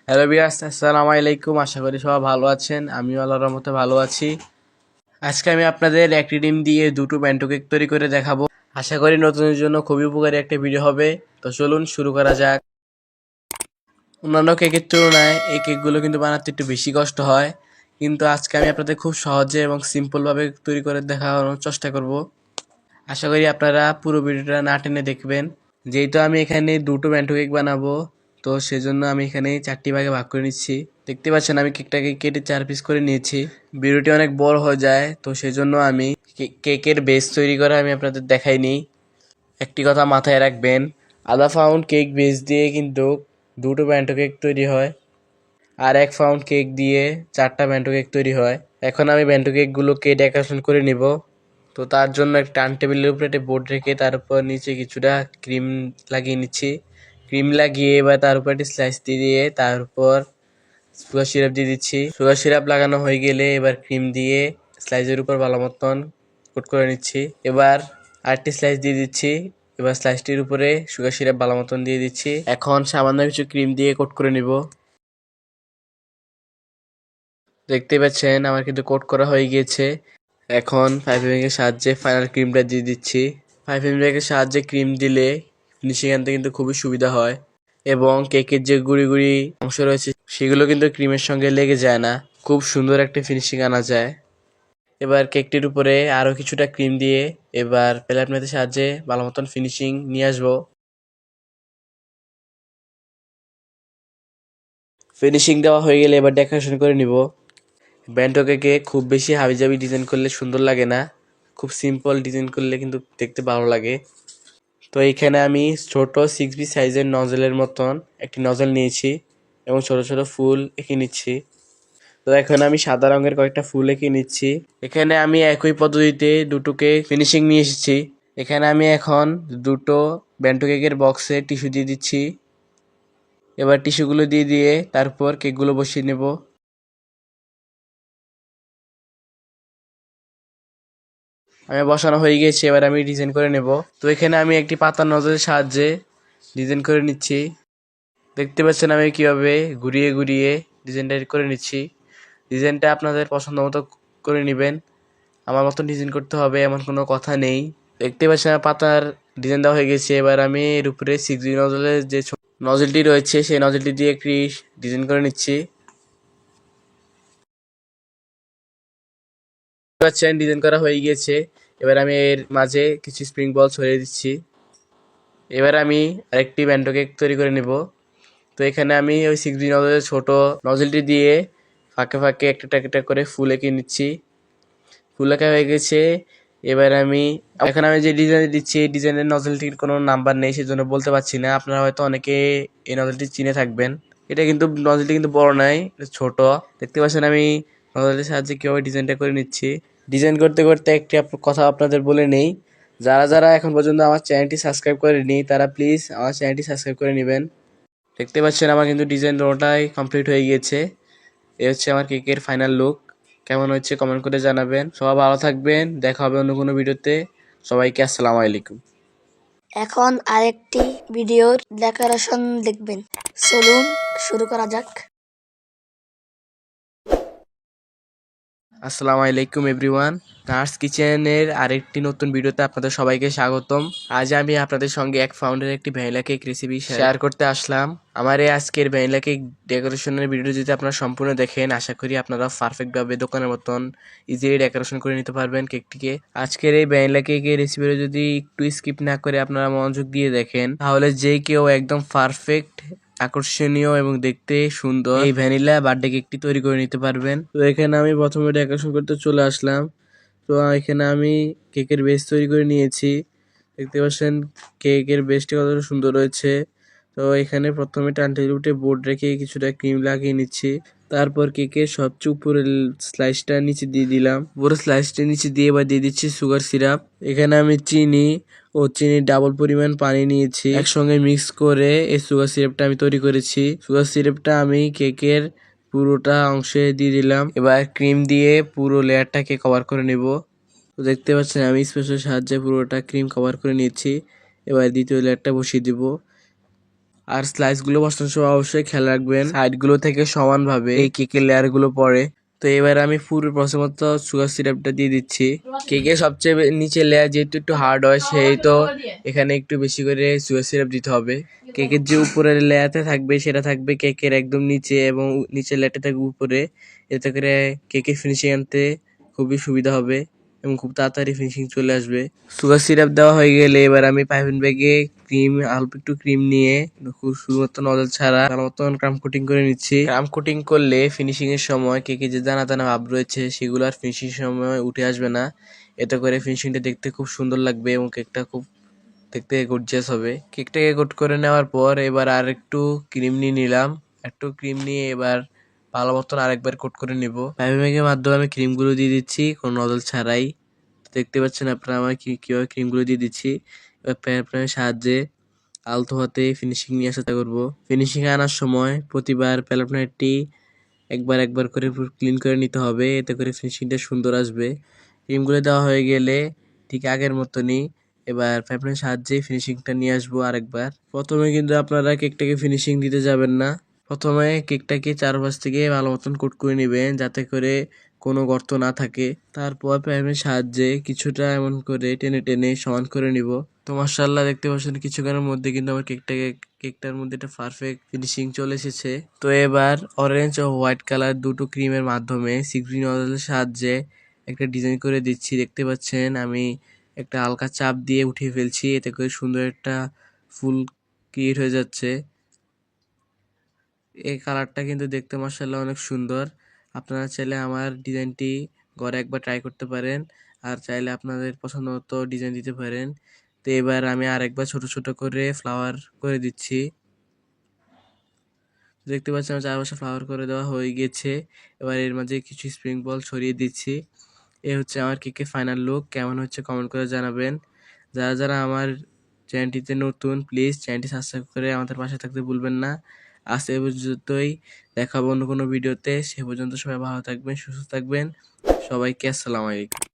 Hello বিয়াস, আসসালামু আলাইকুম। আশা করি সবাই ভালো আছেন। আমিও আল্লাহর রহমতে ভালো আছি। আজকে আমি আপনাদের একটি ডিম দিয়ে দুটো ব্যান্টো কেক তৈরি করে দেখাবো। আশা করি নতুনের জন্য খুবই উপকারী একটা ভিডিও হবে। তো চলুন শুরু করা যাক। অন্যান্য কেকের তুলনায় এই কেকগুলো কিন্তু বানাতে একটু বেশি কষ্ট হয়, কিন্তু আজকে আমি আপনাদের খুব সহজে এবং সিম্পলভাবে তৈরি করে দেখানোর চেষ্টা করব। আশা করি আপনারা পুরো ভিডিওটা না টেনে দেখবেন। যেহেতু আমি এখানে দুটো ব্যান্টো কেক বানাবো, তো সেজন্য আমি এখানে 4টি ভাগে ভাগ করে নিচ্ছি। দেখতে পাচ্ছেন আমি কেকটাকে কেটে 4 পিস করে নিয়েছি। ভিডিওটি অনেক বড় হয়ে যায়, তো সেজন্য আমি কেকের বেস তৈরি করা আমি আপনাদের দেখাইনি। একটি কথা মাথায় রাখবেন, আধা পাউন্ড কেক বেস দিয়ে কিন্তু দুটো ব্যান্টো কেক তৈরি হয়, আর 1 পাউন্ড কেক দিয়ে 4টা ব্যান্টো কেক তৈরি হয়। এখন আমি ব্যান্টো কেকগুলোকে ডেকোরেশন করে নিব। তো তার জন্য একটা টার্ন টেবিলের উপরে একটা বোর্ড রেখে তার উপর নিচে কিছুটা ক্রিম লাগিয়ে নিচ্ছি। ক্রিম লাগিয়ে এবার তার উপর একটি স্লাইস দিয়ে তার উপর সুগার সিরাপ দিয়ে দিচ্ছি। সুগার সিরাপ লাগানো হয়ে গেলে এবার ক্রিম দিয়ে স্লাইসের উপর ভালো মতন কোট করে নিচ্ছি। এবার আরেকটি স্লাইস দিয়ে দিচ্ছি। এবার স্লাইসটির উপরে সুগার সিরাপ ভালো মতন দিয়ে দিচ্ছি। এখন সামান্য কিছু ক্রিম দিয়ে কোট করে নিব। দেখতে পাচ্ছেন আমার কিন্তু কোট করা হয়ে গিয়েছে। এখন 5mm এর সাহায্যে ফাইনাল ক্রিমটা দিয়ে দিচ্ছি। 5mm এর সাহায্যে ক্রিম দিলে ফিনিশিং আনতে কিন্তু খুবই সুবিধা হয়, এবং কেকের যে গুড়ি গুড়ি অংশ রয়েছে সেগুলো কিন্তু ক্রিমের সঙ্গে লেগে যায় না। খুব সুন্দর একটা ফিনিশিং আনা যায়। এবার কেকটির উপরে আরও কিছুটা ক্রিম দিয়ে এবার প্যালেট ম্যাথের সাহায্যে ভালো মতন ফিনিশিং নিয়ে আসবো। ফিনিশিং দেওয়া হয়ে গেলে এবার ডেকোরেশন করে নিব। ব্যান্টো কেকে খুব বেশি হাবিজাবি ডিজাইন করলে সুন্দর লাগে না, খুব সিম্পল ডিজাইন করলে কিন্তু দেখতে ভালো লাগে। তো এইখানে আমি ছোট 6B সাইজের নজলের মতন একটি নজল নিয়েছি এবং ছোট ছোট ফুল এঁকে নিচ্ছি। তো এখন আমি সাদা রঙের কয়েকটা ফুল এঁকে নিচ্ছি। এখানে আমি একই পদ্ধতিতে দুটোকে ফিনিশিং নিয়ে এসেছি। এখানে আমি এখন দুটো ব্যান্টো কেকের বক্সে টিস্যু দিয়ে দিচ্ছি। এবার টিস্যুগুলো দিয়ে দিয়ে তারপর কেকগুলো বসিয়ে নেব। আমি বসানো হয়ে গিয়েছে, এবার আমি ডিজাইন করে নেব। তো এখানে আমি একটি পাতার নজরের সাহায্যে ডিজাইন করে নিচ্ছি। দেখতে পাচ্ছেন আমি কিভাবে ঘুরিয়ে ঘুরিয়ে ডিজাইনটা করে নিচ্ছি। ডিজাইনটা আপনাদের পছন্দ মতো করে নেবেন। আমার মতন ডিজাইন করতে হবে এমন কোনো কথা নেই। দেখতে পাচ্ছেন আমার পাতার ডিজাইন দেওয়া হয়ে গেছে। এবার আমি এর উপরে 6B নজলের যে নজলটি রয়েছে সেই নজলটি দিয়ে একটি ডিজাইন করে নিচ্ছি। দেখতে পাচ্ছেন ডিজাইন করা হয়ে গিয়েছে। এবার আমি এর মাঝে কিছু স্প্রিং বল ছড়িয়ে দিচ্ছি। এবার আমি আরেকটি ব্যান্ডো কেক তৈরি করে নেব। তো এখানে আমি ওই 6B নজলের ছোট নজলটি দিয়ে ফাঁকে ফাঁকে একটা একটা করে ফুল এঁকে নিচ্ছি। ফুল আঁকা হয়ে গেছে। এবার আমি এখন আমি যে ডিজাইন দিচ্ছি এই ডিজাইনের নজলটির কোনো নাম্বার নেই, সেজন্য বলতে পারছি না। আপনারা হয়তো অনেকে এই নজলটি চিনে থাকবেন। এটা কিন্তু নজলটি কিন্তু বড় নয়, এটা ছোট। দেখতে পাচ্ছেন আমি নজলটির সাহায্যে কীভাবে ডিজাইনটা করে নিচ্ছি। ডিজাইন করতে করতে একটি কথা আপনাদের বলে নেই, যারা যারা এখন পর্যন্ত আমার চ্যানেলটি সাবস্ক্রাইব করেনি তারা প্লিজ আমার চ্যানেলটি সাবস্ক্রাইব করে নেবেন। দেখতে পাচ্ছেন আমার কিন্তু ডিজাইন পুরোটাই কমপ্লিট হয়ে গিয়েছে। এই হচ্ছে আমার কেকের ফাইনাল লুক। কেমন হচ্ছে কমেন্ট করে জানাবেন। সবাই ভালো থাকবেন, দেখা হবে অন্য কোনো ভিডিওতে। সবাইকে আসসালামু আলাইকুম। এখন আরেকটি ভিডিওর ডেকোরেশন দেখবেন। চলুন শুরু করা যাক। আসসালামু আলাইকুম এভরিওয়ান। নার্স কিচেনের আরেকটি নতুন ভিডিওতে আপনাদের সবাইকে স্বাগতম। আজ আমি আপনাদের সঙ্গে 1 পাউন্ডের একটি ভ্যানিলা কেক রেসিপি শেয়ার করতে আসলাম। আমার এই আজকের ভ্যানিলা কেক ডেকোরেশনের ভিডিও যদি আপনারা সম্পূর্ণ দেখেন, আশা করি আপনারা পারফেক্টভাবে দোকানের মতন ইজিলি ডেকোরেশন করে নিতে পারবেন কেকটিকে। আজকের এই ভ্যানিলা কেকের রেসিপিটা যদি একটু স্কিপ না করে আপনারা মনোযোগ দিয়ে দেখেন, তাহলে যে কেউ একদম পারফেক্ট, আকর্ষণীয় এবং দেখতে সুন্দর এই ভ্যানিলা বার্থডে কেকটি তৈরি করে নিতে পারবেন। তো এখানে আমি প্রথমে ডেকোরেশন করতে চলে আসলাম। তো এখানে আমি কেকের বেস তৈরি করে নিয়েছি। দেখতে পাচ্ছেন কেকের বেসটি কতটা সুন্দর রয়েছে। তো এখানে প্রথমে টানটেবিলে বোর্ড রেখে কিছুটা ক্রিম লাগিয়ে নিচ্ছি। তারপর কেকের সবচেয়ে উপরের স্লাইসটা নিচে দিয়ে দিলাম। পুরো স্লাইসটা নিচে দিয়ে এবার দিয়ে দিচ্ছি সুগার সিরাপ। এখানে আমি চিনি ও চিনির ডাবল পরিমাণ পানি নিয়েছি, একসঙ্গে মিক্স করে এই সুগার সিরাপটা আমি তৈরি করেছি। সুগার সিরাপটা আমি কেকের পুরোটা অংশে দিয়ে দিলাম। এবার ক্রিম দিয়ে পুরো লেয়ারটাকে কভার করে নেব। তো দেখতে পাচ্ছেন আমি স্পেশাল সাহায্যে পুরোটা ক্রিম কভার করে নিয়েছি। এবার দ্বিতীয় লেয়ারটা বসিয়ে দিব। আর স্লাইসগুলো বসানোর সময় অবশ্যই খেয়াল রাখবেন সাইডগুলো থেকে সমানভাবে এই কেকের লেয়ারগুলো পড়ে। তো এবার আমি পুরো প্রসেস মতো সুগার সিরাপটা দিয়ে দিচ্ছি। কেকের সবচেয়ে নিচে লেয়ার যেহেতু একটু হার্ড হয়, সেই তো এখানে একটু বেশি করে সুগার সিরাপ দিতে হবে। কেকের যে উপরের লেয়ারটা থাকবে সেটা থাকবে কেকের একদম নিচে, এবং নিচের লেয়ারটা থাকবে উপরে। এতে করে কেকের ফিনিশিং আনতে খুবই সুবিধা হবে এবং খুব তাড়াতাড়ি ফিনিশিং চলে আসবে। সুগার সিরাপ দেওয়া হয়ে গেলে এবার আমি পাইপিং ব্যাগে ক্রিম, অল্প একটু ক্রিম নিয়ে শুধুমাত্র নজল ছাড়া তার মতন ক্রাম কোটিং করে নিচ্ছি। ক্রাম কোটিং করলে ফিনিশিং এর সময় কেকে যে দানা দানা ভাব রয়েছে সেগুলো আর ফিনিশিং এর সময় উঠে আসবে না। এতে করে ফিনিশিংটা দেখতে খুব সুন্দর লাগবে এবং কেকটা খুব দেখতে গর্জিয়াস হবে। কেকটাকে কোট করে নেওয়ার পর এবার আর একটু ক্রিম নিয়ে নিলাম। একটু ক্রিম নিয়ে এবার ভালো মতন আরেকবার কোট করে নিব। পাইপিং ব্যাগের মাধ্যমে আমি ক্রিমগুলো দিয়ে দিচ্ছি কোনো নজল ছাড়াই। দেখতে পাচ্ছেন আপনারা আমার কিভাবে ক্রিমগুলো দিয়ে দিচ্ছি। এবার প্যানের সাহায্যে আলতো হাতে ফিনিশিং নিয়ে আসার চেষ্টা করবো। ফিনিশিং আনার সময় প্রতিবার প্যালেটটি একবার একবার করে পুরো ক্লিন করে নিতে হবে, এতে করে ফিনিশিংটা সুন্দর আসবে। ক্রিমগুলো দেওয়া হয়ে গেলে ঠিক আগের মতনই এবার প্যাপের সাহায্যে ফিনিশিংটা নিয়ে আসবো আরেকবার। প্রথমে কিন্তু আপনারা কেকটাকে ফিনিশিং দিতে যাবেন না। প্রথমে কেকটাকে চারপাশ থেকে ভালো মতন কোট করে নেবেন যাতে করে কোনো গর্ত না থাকে। তারপর প্যাপের সাহায্যে কিছুটা এমন করে টেনে টেনে সমান করে নিব। তো মাশাআল্লাহ দেখতে পাচ্ছেন কিছুক্ষণের মধ্যে কিন্তু আমার কেকটার মধ্যে একটা পারফেক্ট ফিনিশিং চলে এসেছে। তো এবার অরেঞ্জ ও হোয়াইট কালার দুটো ক্রিমের মাধ্যমে সিগ্রি নজলের সাহায্যে একটা ডিজাইন করে দিচ্ছি। দেখতে পাচ্ছেন আমি একটা হালকা চাপ দিয়ে উঠিয়ে ফেলছি, এতে করে সুন্দর একটা ফুল ক্রিয়েট হয়ে যাচ্ছে। এই কালারটা কিন্তু দেখতে মাশাআল্লাহ অনেক সুন্দর। আপনারা চাইলে আমার ডিজাইনটি ঘরে একবার ট্রাই করতে পারেন, আর চাইলে আপনাদের পছন্দ মতো ডিজাইন দিতে পারেন। তো এবার আমি আরেকবার ছোট ছোট করে ফ্লাওয়ার করে দিচ্ছি। দেখতে পাচ্ছেন আমার চারপাশে ফ্লাওয়ার করে দেওয়া হয়ে গেছে। এবার এর মাঝে কিছু স্প্রিং বল ছড়িয়ে দিচ্ছি। এ হচ্ছে আমার কেকের ফাইনাল লুক। কেমন হচ্ছে কমেন্ট করে জানাবেন। যারা যারা আমার চ্যানেলটিতে নতুন, প্লিজ চ্যানেলটি সাবস্ক্রাইব করে আমাদের পাশে থাকতে ভুলবেন না। আজ এ পর্যন্তই, দেখা হবে অন্য কোনো ভিডিওতে। সে পর্যন্ত সবাই ভালো থাকবেন, সুস্থ থাকবেন। সবাইকে আসসালামু আলাইকুম।